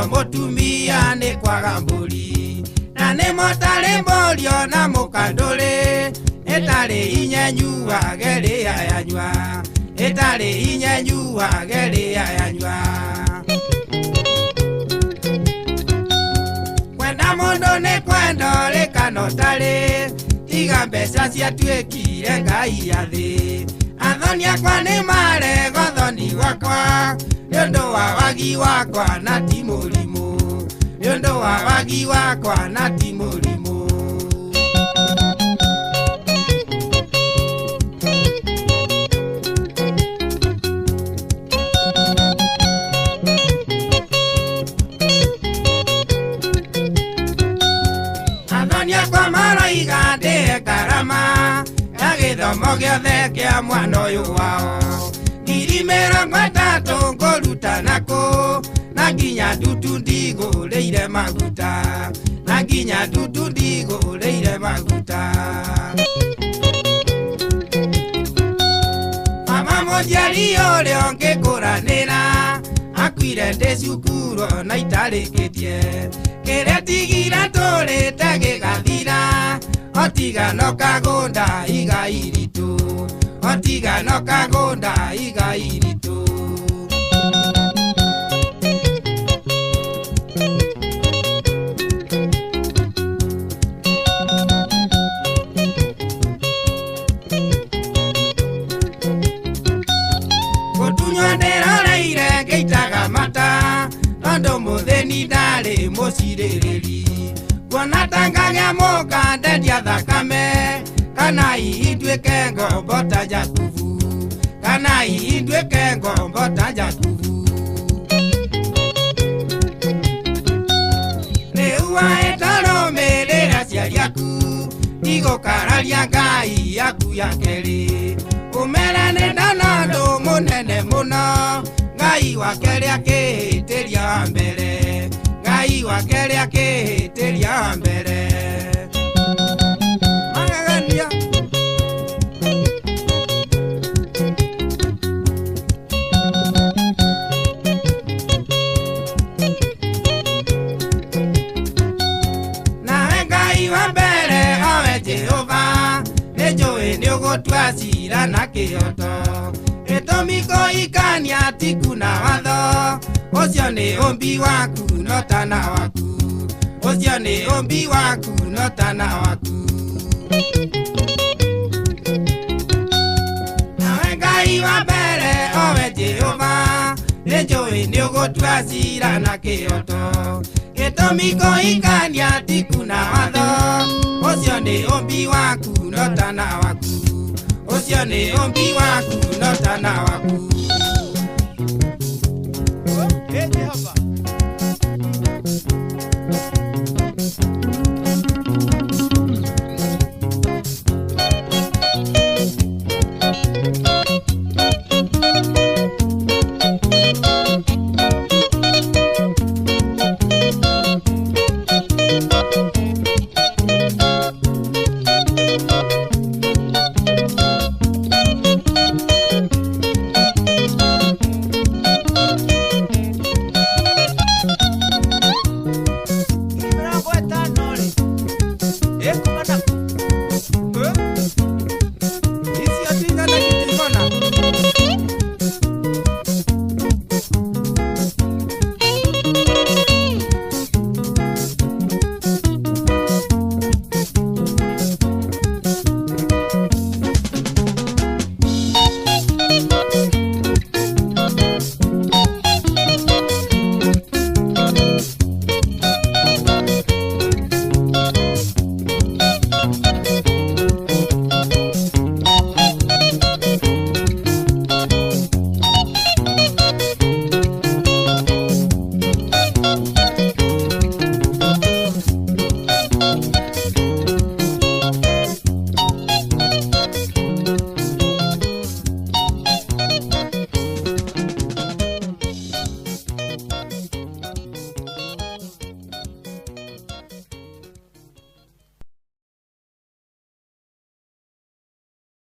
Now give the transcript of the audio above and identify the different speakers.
Speaker 1: mutumia ni kwaga mburi na ni motari mborio na mukanduri itari inyenyu ageri ayanywa itari inyenyu ageri ayanywa kwenda mundu ni kwenda rikano tari tiga mbeca ciatuikire ngai ya thi athoni akwa ni marego thoni wakwa nĩũndũ wa wagi wakwa na ti mũrimũ nĩũndũ wa wagi wakwa na ti mũrimũ athoni akwa maraiga ndĩhe karama ya gĩthomo gĩothe kĩa mwana ũyũ wao mĩrongo ĩtatũ ngũruta nako na nginya ndutu ndigũrĩire maguta na nginya ndutu ndigũrĩire maguta mama mũnjiari ũrĩa ngĩkũranĩra akuire ndĩ cukuru na itarĩkĩtie kĩrĩa tigira tũrĩte gĩgathira otiga no kagũnda igai ritũ otiga no kagũnda igai ritũ gũtunywo ndĩroreire ngĩitaga mata tondũ mũthĩni ndarĩ mũcirĩrĩri kuona ta ngagĩa mũka ndendia thakame kana iituĩke ngombo ta Jakubu kana iituĩke ngombo ta Jakubu rĩu waĩtarũmĩrĩra aciari aku igũkararia ngai yaku ya kerĩ ũmere nĩ ndona ũndũ mũnene mũno ngai wa kerĩ akĩhĩtĩria wa mbere ngai wa kerĩ akĩhĩtĩria wa mbere twacira na kĩoto gĩtũmi kũikania tiku na watho ũcio nĩ ũmbi waku no tana waku ũcio nĩ ũmbi waku no tana waku nawe ngai wa mbere owe Jehova nĩnjũĩ nĩũgũtwacira na kĩoto gĩtũmi kũikania tiku na watho ũcio nĩ ũmbi waku no tana waku ũcio nĩ ũmbi waku no tana waku. Jehova